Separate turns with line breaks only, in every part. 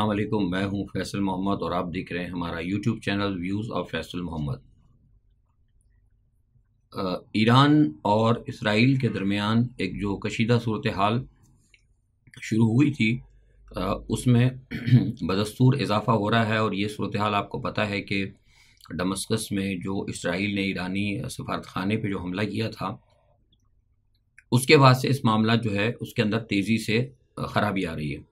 वालेकुम, मैं हूं फैसल मोहम्मद और आप देख रहे हैं हमारा YouTube channel views of Faisal Mohammad. Iran और इसराइल के दरमियान एक जो कशीदा सूरत हाल शुरू हुई थी, उसमें बदस्तूर इजाफ़ा हो रहा है। और ये सूरत हाल आपको पता है कि दमस्कस में जो इसराइल ने ईरानी सफारतखाने पे जो हमला किया था, उसके बाद से इस मामला जो है उसके अंदर तेज़ी से ख़राबी आ रही है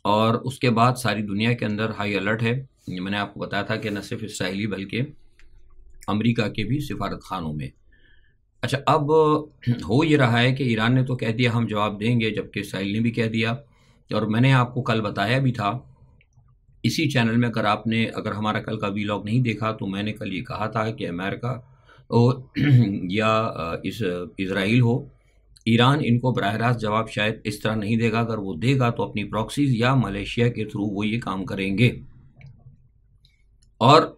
और उसके बाद सारी दुनिया के अंदर हाई अलर्ट है। मैंने आपको बताया था कि न सिर्फ इसराइली बल्कि अमेरिका के भी सिफारत खानों में। अच्छा, अब हो ये रहा है कि ईरान ने तो कह दिया हम जवाब देंगे, जबकि इसराइल ने भी कह दिया। और मैंने आपको कल बताया भी था इसी चैनल में, अगर हमारा कल का वीलॉग नहीं देखा तो मैंने कल ये कहा था कि अमेरिका हो या इस इसराइल हो, ईरान इनको बराह रास्त जवाब शायद इस तरह नहीं देगा। अगर वो देगा तो अपनी प्रॉक्सीज या मलेशिया के थ्रू वो ये काम करेंगे। और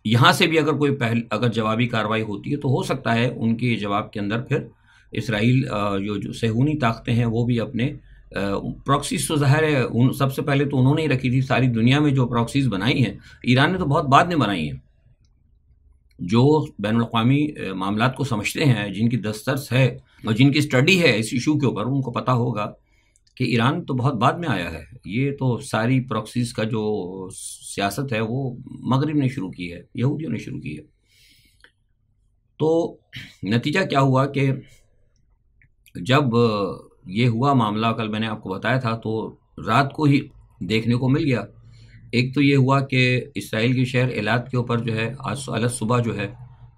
यहाँ से भी अगर जवाबी कार्रवाई होती है तो हो सकता है उनके जवाब के अंदर फिर इसराइल जो सेहूनी ताकतें हैं वो भी अपने प्रॉक्सीज, तो ज़ाहिर है सबसे पहले तो उन्होंने ही रखी थी। सारी दुनिया में जो प्रॉक्सीज बनाई हैं ईरान ने तो बहुत बाद में बनाई हैं। जो बैनुल-अक़वामी मामलात को समझते हैं, जिनकी दस्तरस है और जिनकी स्टडी है इस इशू के ऊपर, उनको पता होगा कि ईरान तो बहुत बाद में आया है। ये तो सारी प्रॉक्सीज का जो सियासत है वो मगरिब ने शुरू की है, यहूदियों ने शुरू की है। तो नतीजा क्या हुआ कि जब ये हुआ मामला, कल मैंने आपको बताया था, तो रात को ही देखने को मिल गया। एक तो ये हुआ कि इसराइल के शहर एलात के ऊपर जो है आज सुबह जो है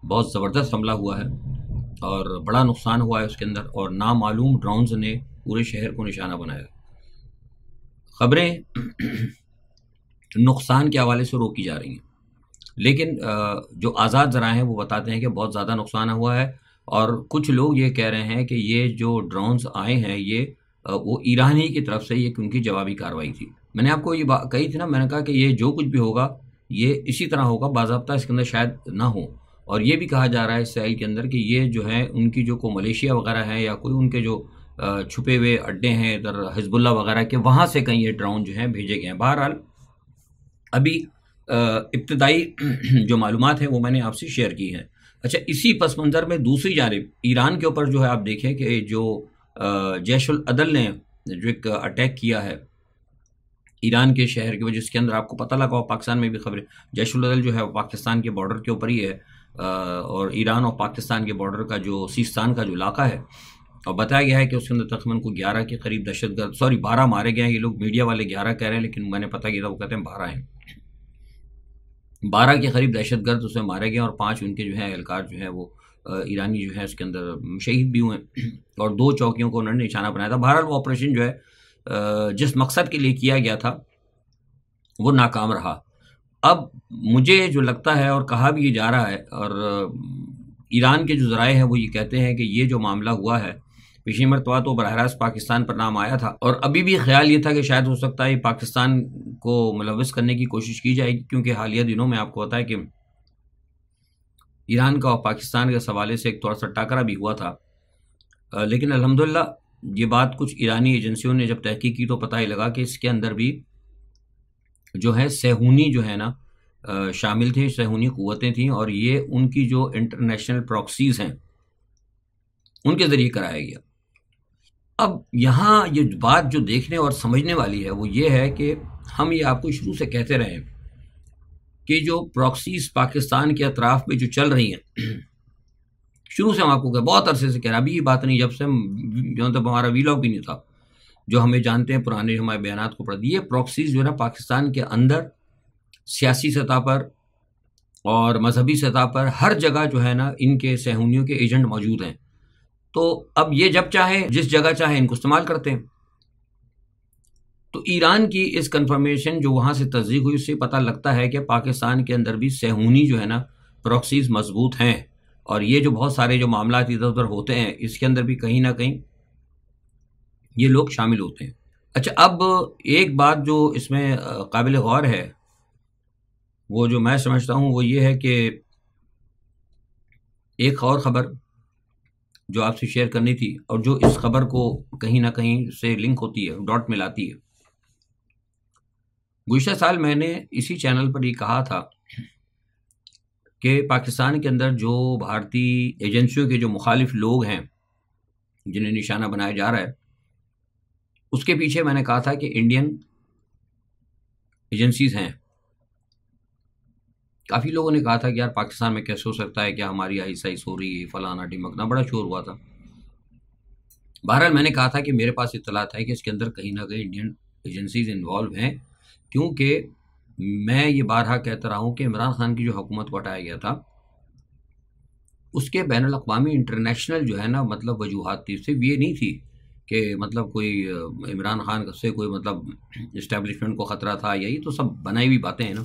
बहुत ज़बरदस्त हमला हुआ है और बड़ा नुकसान हुआ है उसके अंदर, और नामालूम ड्रोन्स ने पूरे शहर को निशाना बनाया। खबरें नुकसान के हवाले से रोकी जा रही हैं, लेकिन जो आज़ाद ज़राए हैं वो बताते हैं कि बहुत ज़्यादा नुकसान हुआ है। और कुछ लोग ये कह रहे हैं कि ये जो ड्रोन्स आए हैं ये वो ईरान ही की तरफ से ये उनकी जवाबी कार्रवाई थी। मैंने आपको ये बात कही थी ना, मैंने कहा कि ये जो कुछ भी होगा ये इसी तरह होगा, बाज़ाब्ता इसके अंदर शायद ना हो। और ये भी कहा जा रहा है इसराइल के अंदर कि ये जो है उनकी जो को मलेशिया वगैरह है या कोई उनके जो छुपे हुए अड्डे हैं इधर हिजबुल्लाह वगैरह के, वहाँ से कहीं ये ड्रोन जो हैं भेजे गए हैं। बहरहाल अभी इब्तदाई जो मालूमात हैं वो मैंने आपसे शेयर की हैं। अच्छा, इसी पस मंज़र में दूसरी जानिब ईरान के ऊपर जो है आप देखें कि जो जैशुल अदल ने जो एक अटैक किया है ईरान के शहर की वजह, जिसके अंदर आपको पता लगा हो पाकिस्तान में भी खबरें, जैशुल अदल जो है पाकिस्तान के बॉर्डर के ऊपर ही है और ईरान और पाकिस्तान के बॉर्डर का जो सीस्तान का जो इलाका है, और बताया गया है कि उसके अंदर तकरीबन को 11 के करीब दहशतगर्द, 12 मारे गए हैं। ये लोग मीडिया वाले 11 कह रहे हैं, लेकिन मैंने पता किया था वो कहते हैं 12 हैं। 12 के करीब दहशतगर्द उसमें मारे गए और 5 उनके जो हैं एहलकार जो हैं वो ईरानी जो है उसके अंदर शहीद भी हुए और 2 चौकियों को उन्होंने निशाना बनाया था। बहरहाल वो ऑपरेशन जो है जिस मकसद के लिए किया गया था वो नाकाम रहा। अब मुझे जो लगता है और कहा भी ये जा रहा है, और ईरान के जो ज़राए हैं वो ये कहते हैं कि ये जो मामला हुआ है, पिछली मरतबा तो बराह रास्त पाकिस्तान पर नाम आया था और अभी भी ख्याल ये था कि शायद हो सकता है पाकिस्तान को मुलव्वस करने की कोशिश की जाएगी, क्योंकि हालिया दिनों में आपको पता है कि ईरान का और पाकिस्तान के हवाले से एक थोड़ा सा टाकरा भी हुआ था। लेकिन अल्हम्दुलिल्लाह ये बात कुछ ईरानी एजेंसियों ने जब तहकीक की तो पता ही लगा कि इसके अंदर भी जो है सेहूनी जो है ना शामिल थे, सेहूनी क़ुव्वतें थीं, और ये उनकी जो इंटरनेशनल प्रॉक्सीज हैं उनके ज़रिए कराया गया। अब यहाँ ये बात जो देखने और समझने वाली है वो ये है कि हम ये आपको शुरू से कहते रहे कि जो प्रॉक्सीज पाकिस्तान के अतराफ़ में जो चल रही हैं, शुरू से हम आपको बहुत अरसे से कह रहे हैं। अभी ये बात नहीं, जब से हम जो तब हमारा वीलॉग भी नहीं था, जो हमें जानते हैं पुराने हमारे बयानात को पढ़, ये प्रॉक्सीज जो है ना पाकिस्तान के अंदर सियासी सतह पर और मजहबी सतह पर हर जगह जो है ना इनके सेहूनियों के एजेंट मौजूद हैं। तो अब ये जब चाहे जिस जगह चाहे इनको इस्तेमाल करते हैं। तो ईरान की इस कंफर्मेशन जो वहाँ से तस्दीक हुई उससे पता लगता है कि पाकिस्तान के अंदर भी सेहूनी जो है ना प्रॉक्सीज मजबूत हैं, और ये जो बहुत सारे जो मामला इधर उधर होते हैं इसके अंदर भी कहीं ना कहीं ये लोग शामिल होते हैं। अच्छा, अब एक बात जो इसमें काबिल गौर है, वो जो मैं समझता हूँ वो ये है कि एक और ख़बर जो आपसे शेयर करनी थी और जो इस खबर को कहीं ना कहीं से लिंक होती है, डॉट मिलाती है। गुज़िश्ता साल मैंने इसी चैनल पर ये कहा था कि पाकिस्तान के अंदर जो भारतीय एजेंसियों के जो मुखालिफ लोग हैं, जिन्हें निशाना बनाया जा रहा है, उसके पीछे मैंने कहा था कि इंडियन एजेंसीज़ हैं। काफ़ी लोगों ने कहा था कि यार पाकिस्तान में कैसे हो सकता है, क्या हमारी आईएसआईएस हो रही है, फलाना ढिमकना, बड़ा शोर हुआ था। बहरहाल मैंने कहा था कि मेरे पास इत्तलात है कि इसके अंदर कहीं ना कहीं इंडियन एजेंसीज इन्वॉल्व हैं, क्योंकि मैं ये बारहा कहता रहा हूँ कि इमरान खान की जो हुकूमत को हटाया गया था, उसके बैनुल अक़वामी इंटरनेशनल जो है ना, मतलब वजूहात थी। सिर्फ ये नहीं थी कि मतलब कोई इमरान खान से कोई मतलब इस्टेब्लिशमेंट को ख़तरा था, यही तो सब बनाई हुई बातें हैं ना।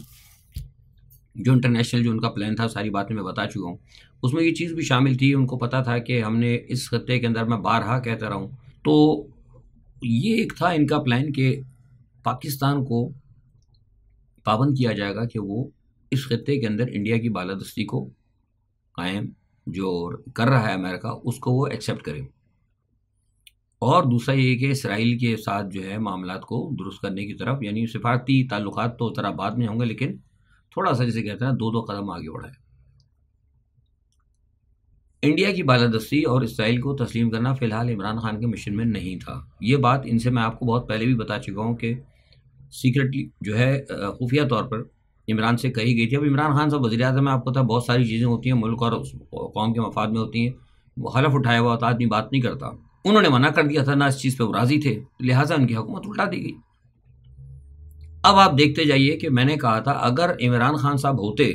जो इंटरनेशनल जो उनका प्लान था, सारी बातें मैं बता चुका हूँ। उसमें ये चीज़ भी शामिल थी, उनको पता था कि हमने इस खत्ते के अंदर, मैं बारहा कहता रहा हूँ, तो ये एक था इनका प्लान कि पाकिस्तान को पाबंद किया जाएगा कि वो इस खत्ते के अंदर इंडिया की बालादस्ती को कायम जो कर रहा है अमेरिका, उसको वो एक्सेप्ट करे। और दूसरा ये कि इसराइल के साथ जो है मामलात को दुरुस्त करने की तरफ, यानी सिफारती ताल्लुकात तो तरह बाद में होंगे, लेकिन थोड़ा सा जैसे कहते हैं 2-2 कदम आगे बढ़ाए। इंडिया की बालादस्ती और इसराइल को तस्लीम करना फ़िलहाल इमरान खान के मिशन में नहीं था। ये बात इनसे मैं आपको बहुत पहले भी बता चुका हूँ कि सीक्रेटली जो है खुफिया तौर पर इमरान से कही गई थी। अब इमरान खान साहब वज़ीर-ए-आज़म में आपको पता है बहुत सारी चीज़ें होती हैं, मुल्क और कौम के मफाद में होती हैं। वो हलफ उठाया हुआ होता, आदमी बात नहीं करता। उन्होंने मना कर दिया था ना, इस चीज़ पे वो राज़ी थे, लिहाजा उनकी हुकूमत उल्टा दी गई। अब आप देखते जाइए कि मैंने कहा था अगर इमरान खान साहब होते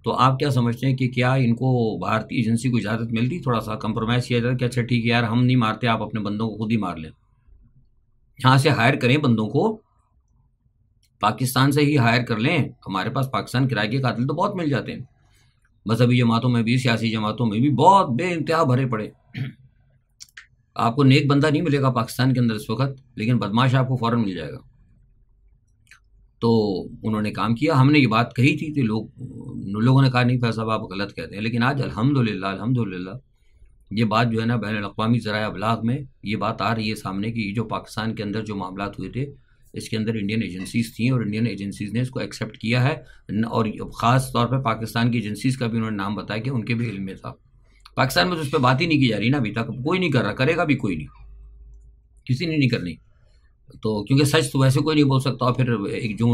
तो आप क्या समझते हैं कि क्या इनको भारतीय एजेंसी को इजाज़त मिलती, थोड़ा सा कंप्रोमाइज़ किया जाता कि अच्छा ठीक है यार, हम नहीं मारते, आप अपने बंदों को खुद ही मार लें, यहाँ से हायर करें बंदों को, पाकिस्तान से ही हायर कर लें, हमारे पास पाकिस्तान किराए के कातिल तो बहुत मिल जाते हैं। मजहबी जमातों में भी, सियासी जमातों में भी बहुत बेइंतहा भरे पड़े। आपको नेक बंदा नहीं मिलेगा पाकिस्तान के अंदर इस वक्त, लेकिन बदमाश आपको फ़ौरन मिल जाएगा। तो उन्होंने काम किया, हमने ये बात कही थी, तो लोगों ने कहा नहीं फैज़ साहब आप गलत कहते हैं, लेकिन आज अल्हम्दुलिल्लाह ये बात जो है ना बैनुल-अक़वामी ज़राए अबलाग में ये बात आ रही है सामने कि ये जो पाकिस्तान के अंदर जो मामलात हुए थे, इसके अंदर इंडियन एजेंसीज़ थी और इंडियन एजेंसीज़ ने इसको एक्सेप्ट किया है। और ख़ास तौर पर पाकिस्तान की एजेंसीज़ का भी उन्होंने नाम बताया कि उनके भी इल्म में था। पाकिस्तान में तो इस पर बात ही नहीं की जा रही ना, अभी तक कोई नहीं कर रहा, करेगा भी कोई नहीं, किसी ने नहीं करनी। तो क्योंकि सच तो वैसे कोई नहीं बोल सकता, और फिर एक जो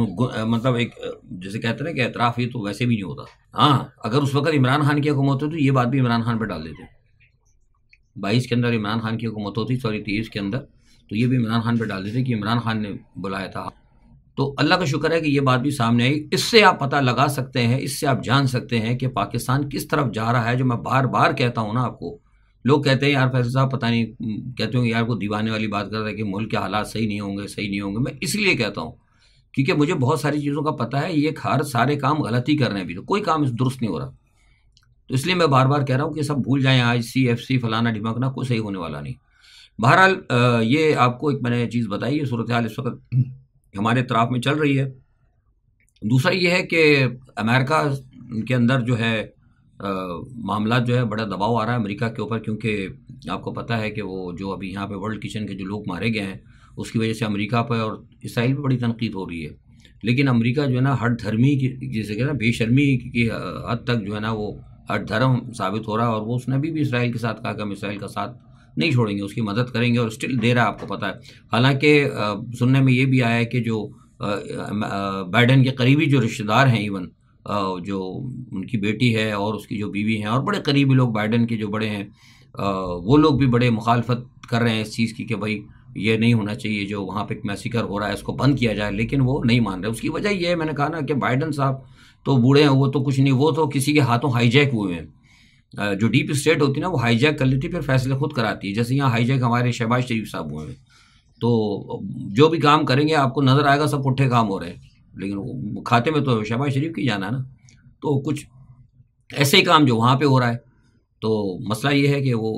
मतलब एक जैसे कहते हैं ना कि एतराफ़, ये तो वैसे भी नहीं होता। हाँ, अगर उस वक्त इमरान खान की हुकूमत होती तो ये बात भी इमरान खान पर डाल देते। 22 के अंदर इमरान खान की हुकूमत होती, सॉरी 23 के अंदर, तो ये भी इमरान खान पर डाल देते कि इमरान खान ने बुलाया था। तो अल्लाह का शुक्र है कि ये बात भी सामने आई। इससे आप पता लगा सकते हैं, इससे आप जान सकते हैं कि पाकिस्तान किस तरफ जा रहा है। जो मैं बार बार कहता हूँ ना आपको, लोग कहते हैं यार फैसल साहब पता नहीं, कहते होंगे यार वो दीवाने वाली बात कर रहा है कि मुल्क के हालात सही नहीं होंगे, सही नहीं होंगे। मैं इसलिए कहता हूँ क्योंकि मुझे बहुत सारी चीज़ों का पता है, ये हर सारे काम गलत ही कर रहे हैं, अभी तो कोई काम दुरुस्त नहीं हो रहा। तो इसलिए मैं बार बार कह रहा हूँ कि सब भूल जाएं, आज CFC फलाना ढिमकना कुछ सही होने वाला नहीं। बहरहाल ये आपको एक मैंने चीज़ बताई, ये सूरत हाल इस वक्त हमारे तरफ में चल रही है। दूसरा ये है कि अमेरिका के अंदर जो है मामला जो है बड़ा दबाव आ रहा है अमेरिका के ऊपर, क्योंकि आपको पता है कि वो जो अभी यहाँ पे वर्ल्ड किचन के जो लोग मारे गए हैं, उसकी वजह से अमेरिका पर और इसराइल पर बड़ी तनकीद हो रही है। लेकिन अमेरिका जो है ना हठ धर्मी की, जैसे कहते हैं बेशर्मी की हद तक जो है ना वो हठ धर्म साबित हो रहा है। और वो उसने भी इसराइल के साथ कहा कि हम इसराइल का साथ नहीं छोड़ेंगे, उसकी मदद करेंगे, और स्टिल दे रहा है, आपको पता है। हालांकि सुनने में ये भी आया है कि जो बाइडेन के करीबी जो रिश्तेदार हैं, इवन जो उनकी बेटी है और उसकी जो बीवी हैं और बड़े करीबी लोग बाइडेन के जो बड़े हैं, वो लोग भी बड़े मुखालफत कर रहे हैं इस चीज़ की कि भाई ये नहीं होना चाहिए, जो वहाँ पे एक मैसिकर हो रहा है इसको बंद किया जाए, लेकिन वो नहीं मान रहे। उसकी वजह ये है, मैंने कहा ना कि बाइडेन साहब तो बूढ़े हैं, वो तो कुछ नहीं, वो तो किसी के हाथों हाईजैक हुए हैं। जो डीप स्टेट होती है ना, वो हाईजैक कर लेती, फिर फैसले खुद कराती है। जैसे यहाँ हाईजैक हमारे शहबाज शरीफ साहब हुए हैं, तो जो भी काम करेंगे आपको नज़र आएगा सब पुट्ठे काम हो रहे हैं, लेकिन वो खाते में तो शहबाज शरीफ की जाना है ना। तो कुछ ऐसे ही काम जो वहाँ पे हो रहा है। तो मसला ये है कि वो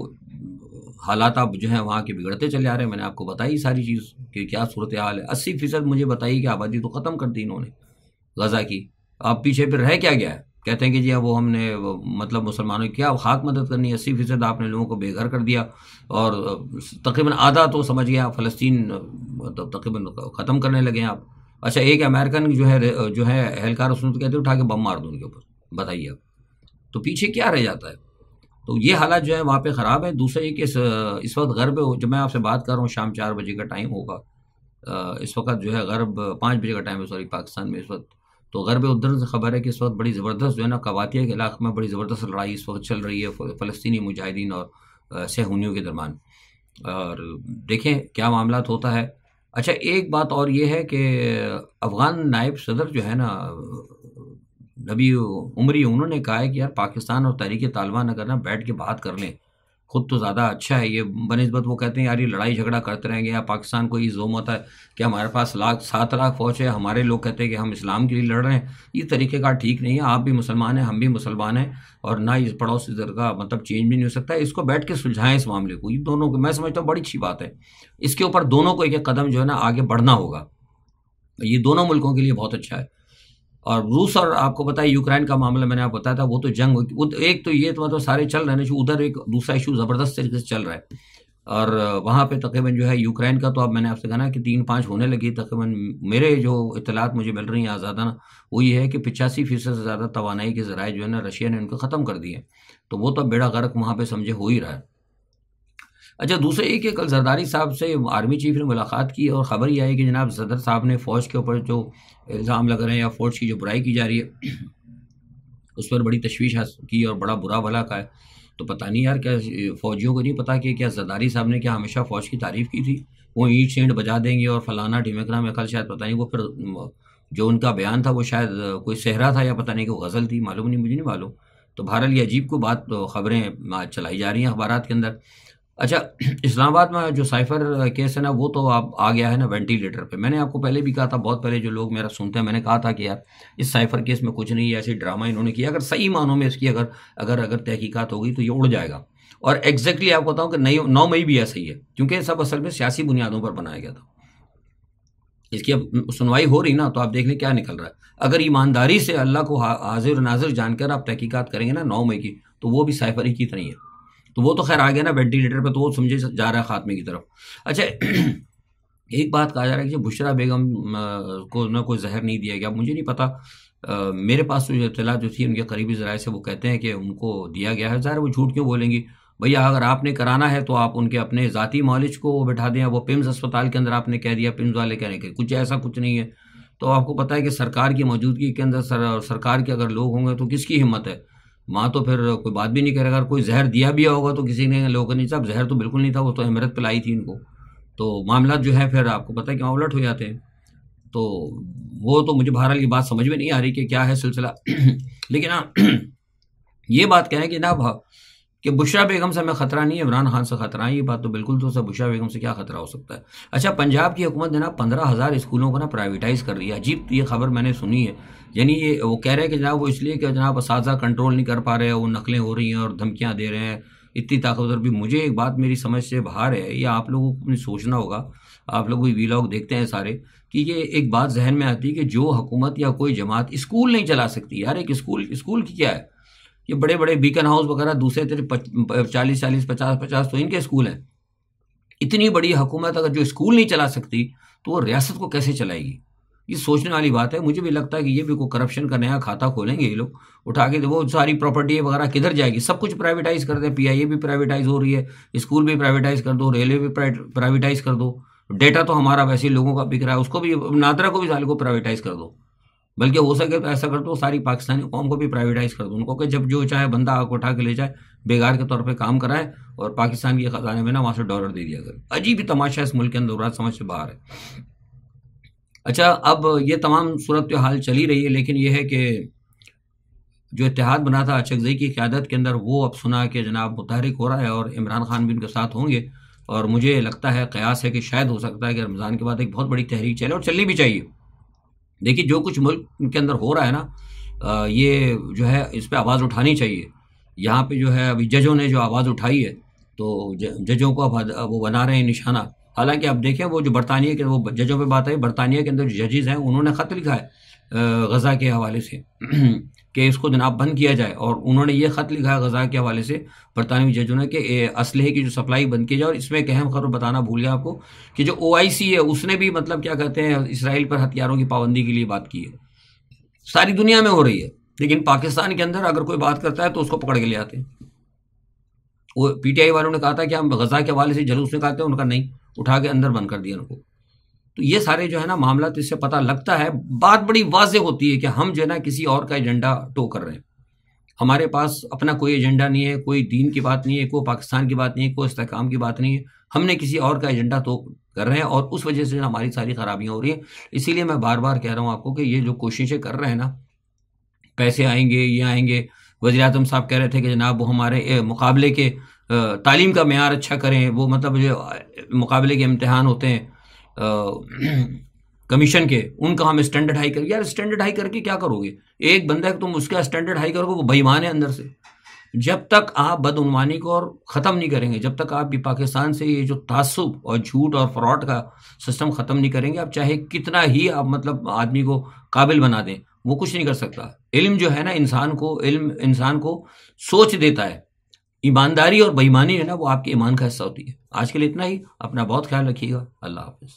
हालात अब जो हैं वहाँ के बिगड़ते चले आ रहे हैं। मैंने आपको बताई सारी चीज़ कि क्या सूरत हाल है। 80% मुझे बताइए कि आबादी तो ख़त्म कर दी इन्होंने गज़ा की। अब पीछे फिर रह क्या गया है? कहते हैं कि जी अब वो हमने मतलब मुसलमानों की क्या खाक मदद करनी है। 80% आपने लोगों को बेघर कर दिया, और तकरीबन आधा तो समझ गया फ़लस्तीन तो तकरीबन ख़त्म करने लगे हैं आप। अच्छा, एक अमेरिकन जो है एहलकार, उसने तो कहते उठा के बम मार दो उनके ऊपर, बताइए अब। तो पीछे क्या रह जाता है? तो ये हालात जो है वहाँ पे ख़राब है। दूसरा ये कि इस वक्त गर्ब, जब मैं आपसे बात कर रहा हूँ शाम 4 बजे का टाइम होगा, इस वक्त जो है गर्ब 5 बजे का टाइम है, सॉरी, पाकिस्तान में इस वक्त। तो गर्ब उधर से खबर है कि इस वक्त बड़ी ज़बरदस्त जो है ना, कवातिया के इलाके में बड़ी ज़बरदस्त लड़ाई इस वक्त चल रही है फ़लस्तीनी मुजाहिदीन और सहूनियों के दरमियान। और देखें क्या मामलात होता है। अच्छा, एक बात और ये है कि अफ़गान नायब सदर जो है ना, नबी उमरी, उन्होंने कहा है कि यार पाकिस्तान और तहरीक तालिबान अगर ना बैठ के बात कर लें खुद तो ज़्यादा अच्छा है। ये बनिस्बत वो कहते हैं यार ये लड़ाई झगड़ा करते रहेंगे, या पाकिस्तान को ये ज़ोमत है कि हमारे पास 7 लाख फ़ौज है, हमारे लोग कहते हैं कि हम इस्लाम के लिए लड़ रहे हैं। ये तरीक़ेकार ठीक नहीं है। आप भी मुसलमान हैं, हम भी मुसलमान हैं, और ना इस पड़ोसी दर का मतलब चेंज भी नहीं हो सकता है। इसको बैठ के सुलझाएं इस मामले को। ये दोनों को मैं समझता हूँ बड़ी अच्छी बात है। इसके ऊपर दोनों को एक एक कदम जो है ना आगे बढ़ना होगा। ये दोनों मुल्कों के लिए बहुत अच्छा है। और रूस और आपको पता है यूक्रेन का मामला मैंने आपको बताया था, वो तो जंग एक तो ये तो मतलब सारे चल रहे हैं, उधर एक दूसरा इशू ज़बरदस्त तरीके से चल रहा है। और वहाँ पे तकरीबन जो है यूक्रेन का, तो अब मैंने आपसे कहा ना कि 3-5 होने लगी तकरीबन। मेरे जो इत्तलात मुझे मिल रही हैं आज़ादाना, वो ये है कि 85% से ज़्यादा तवानाई के ज़राए जो है ना रशिया ने उनको ख़त्म कर दिए। तो वो तो बेड़ा गर्क वहाँ पे समझे हो ही रहा है। अच्छा, दूसरा ये कि कल जरदारी साहब से आर्मी चीफ ने मुलाकात की, और ख़बर ये आई कि जनाब सदर साहब ने फ़ौज के ऊपर जो इल्ज़ाम लग रहे हैं या फ़ौज की जो बुराई की जा रही है उस पर बड़ी तशवीश की और बड़ा बुरा भला कहा है। तो पता नहीं यार, क्या फ़ौजियों को नहीं पता कि क्या जरदारी साहब ने क्या हमेशा फ़ौज की तारीफ़ की थी? वो ईंट सींट बजा देंगे और फलाना ढिमकना में कल शायद पता नहीं, वो फिर जो उनका बयान था वो शायद कोई सेहरा था या पता नहीं, कोई गज़ल थी, मालूम नहीं, मुझे नहीं मालूम। तो बहरहाल ये अजीब को बात, ख़बरें चलाई जा रही हैं अखबारात के अंदर। अच्छा, इस्लामाबाद में जो साइफ़र केस है ना, वो तो अब आ गया है ना वेंटिलेटर पे। मैंने आपको पहले भी कहा था, बहुत पहले जो लोग मेरा सुनते हैं, मैंने कहा था कि यार इस साइफ़र केस में कुछ नहीं है, ऐसे ड्रामा इन्होंने किया। अगर सही मानों में इसकी अगर अगर अगर तहकीकात होगी तो ये उड़ जाएगा। और एग्ज़ैक्टली आपको बताऊँ कि 9 मई भी ऐसा ही है, क्योंकि ये सब असल में सियासी बुनियादों पर बनाया गया था। इसकी अब सुनवाई हो रही ना, तो आप देख लें क्या निकल रहा है। अगर ईमानदारी से अल्लाह को हाज़िर नाज़िर जानकर आप तहकीकात करेंगे ना 9 मई की, तो वो भी साइफ़र ही की तरह ही है। तो वो तो खैर आ गया ना वेंटिलेटर पे, तो वो समझे जा रहा है खात्मे की तरफ। अच्छा, एक बात कहा जा रहा है कि बुशरा बेगम को ना कोई जहर नहीं दिया गया। मुझे नहीं पता, मेरे पास तो जो इत्तला जो थी उनके करीबी ज़राए से, वो कहते हैं कि उनको दिया गया है। ज़ाहिर वो झूठ क्यों बोलेंगी भैया? अगर आपने कराना है तो आप उनके अपने ज़ाती मौलिज को बिठा दें। वो पिम्स अस्पताल के अंदर आपने कह दिया, पिम्स वाले कह रहे हैं कि कुछ ऐसा कुछ नहीं है। तो आपको पता है कि सरकार की मौजूदगी के अंदर सरकार के अगर लोग होंगे तो किसकी हिम्मत है? माँ तो फिर कोई बात भी नहीं करेगा। अगर कोई जहर दिया भी होगा तो किसी ने लोगों ने, साहब जहर तो बिल्कुल नहीं था, वो तो अमृत पिलाई थी इनको। तो मामला जो है फिर आपको पता है कि उलट हो जाते हैं। तो वो तो मुझे बहरहाल ये बात समझ में नहीं आ रही कि क्या है सिलसिला। लेकिन हाँ, ये बात क्या है कि ना कि बुशरा बेगम से हमें ख़तरा नहीं है, इमरान खान से ख़तरा है। ये बात तो बिल्कुल तो सब, बुशरा बेगम से क्या ख़तरा हो सकता है? अच्छा, पंजाब की हुकूमत ने ना 15,000 स्कूलों को ना प्राइवेटाइज़ कर दिया। अजीब ये खबर मैंने सुनी है। यानी ये वो कह रहे हैं कि जनाब वो इसलिए कि जनाब असातिज़ा कंट्रोल नहीं कर पा रहे हैं, वो नकलें हो रही हैं और धमकियाँ दे रहे हैं, इतनी ताकतवर भी। मुझे एक बात मेरी समझ से बाहर है, ये आप लोगों को सोचना होगा। आप लोग भी वीलॉग देखते हैं सारे, कि ये एक बात जहन में आती है कि जो हुकूमत या कोई जमात स्कूल नहीं चला सकती। यार एक स्कूल की क्या है? ये बड़े बड़े बीकन हाउस वगैरह दूसरे तेरे 40-40, 50-50 तो इनके स्कूल हैं। इतनी बड़ी हुकूमत अगर जो स्कूल नहीं चला सकती तो वो रियासत को कैसे चलाएगी? ये सोचने वाली बात है। मुझे भी लगता है कि ये भी कोई करप्शन का नया खाता खोलेंगे ये लोग, उठा के वो सारी प्रॉपर्टी वगैरह किधर जाएगी? सब कुछ प्राइवेटाइज कर दे। पीआईए भी प्राइवेटाइज हो रही है, स्कूल भी प्राइवेटाइज कर दो, रेलवे भी प्राइवेटाइज कर दो। डेटा तो हमारा वैसे ही लोगों का बिक रहा है, उसको भी, नादरा को भी साले को प्राइवेटाइज कर दो। बल्कि हो सके तो ऐसा कर दो, सारी पाकिस्तानी कौम को भी प्राइवेटाइज कर दो। उनको कि जब जो चाहे बंदा आग उठा के ले जाए, बेगार के तौर पे काम कराए, और पाकिस्तान के खजाने में ना वहाँ से डॉलर दे दिया करे। अजीब ही तमाशा इस मुल्क के अंदर, रात समझ से बाहर है। अच्छा, अब ये तमाम सूरत हाल चली रही है, लेकिन ये है कि जो इत्तेहाद बना था अचकज़ई की क़यादत के अंदर, वो अब सुना कि जनाब मुतहरिक हो रहा है और इमरान खान भी उनके साथ होंगे। और मुझे लगता है, क़यास है कि शायद हो सकता है कि रमज़ान के बाद एक बहुत बड़ी तहरीक चले, और चलनी भी चाहिए। देखिए, जो कुछ मुल्क के अंदर हो रहा है ना, ये जो है इस पे आवाज़ उठानी चाहिए। यहाँ पे जो है अभी जजों ने जो आवाज़ उठाई है, तो जजों को अब वो बना रहे हैं निशाना। हालांकि आप देखें वो जो बरतानिया के वो जजों पे बात है, बरतानिया के अंदर जो जजेस हैं उन्होंने ख़त लिखा है गज़ा के हवाले से कि इसको जनाब बंद किया जाए, और उन्होंने ये ख़त लिखा है गज़ा के हवाले से बरतानवी जजों ने कि असलहे की जो सप्लाई बंद की जाए। और इसमें एक अहम खबर बताना भूल गया आपको कि जो OIC है उसने भी मतलब क्या कहते हैं इसराइल पर हथियारों की पाबंदी के लिए बात की है। सारी दुनिया में हो रही है, लेकिन पाकिस्तान के अंदर अगर कोई बात करता है तो उसको पकड़ के ले आते हैं। वो PTI वालों ने कहा था कि हम गज़ा के हवाले से जुलूस निकालते हैं, उनका नहीं, उठा के अंदर बंद कर दिया उनको। तो ये सारे जो है ना मामला, तो इससे पता लगता है, बात बड़ी वाज़ेह होती है कि हम जो है ना किसी और का एजेंडा टो कर रहे हैं। हमारे पास अपना कोई एजेंडा नहीं है, कोई दीन की बात नहीं है, कोई पाकिस्तान की बात नहीं है, कोई इस्तेहकाम की बात नहीं है, हमने किसी और का एजेंडा तो कर रहे हैं, और उस वजह से हमारी सारी खराबियां हो रही हैं। इसीलिए मैं बार बार कह रहा हूँ आपको कि ये जो कोशिशें कर रहे हैं ना, पैसे आएंगे, ये आएंगे। वज़ीर आज़म साहब कह रहे थे कि जनाब वो हमारे मुकाबले के तालीम का मेयार अच्छा करें, वो मतलब जो मुकाबले के इम्तिहान होते हैं कमीशन के, उनका हम स्टैंडर्ड हाई कर। यार स्टैंडर्ड हाई करके क्या करोगे? एक बंदा है तुम उसका स्टैंडर्ड हाई करोगे, वो बेईमान है अंदर से। जब तक आप बदउनवानी को और ख़त्म नहीं करेंगे, जब तक आप भी पाकिस्तान से ये जो तासुब और झूठ और फ्रॉड का सिस्टम ख़त्म नहीं करेंगे, आप चाहे कितना ही आप मतलब आदमी को काबिल बना दें, वो कुछ नहीं कर सकता। इल्म जो है ना इल्म इंसान को सोच देता है। ईमानदारी और बेईमानी है ना वो आपके ईमान का हिस्सा होती है। आज के लिए इतना ही। अपना बहुत ख्याल रखिएगा। अल्लाह हाफ़िज़।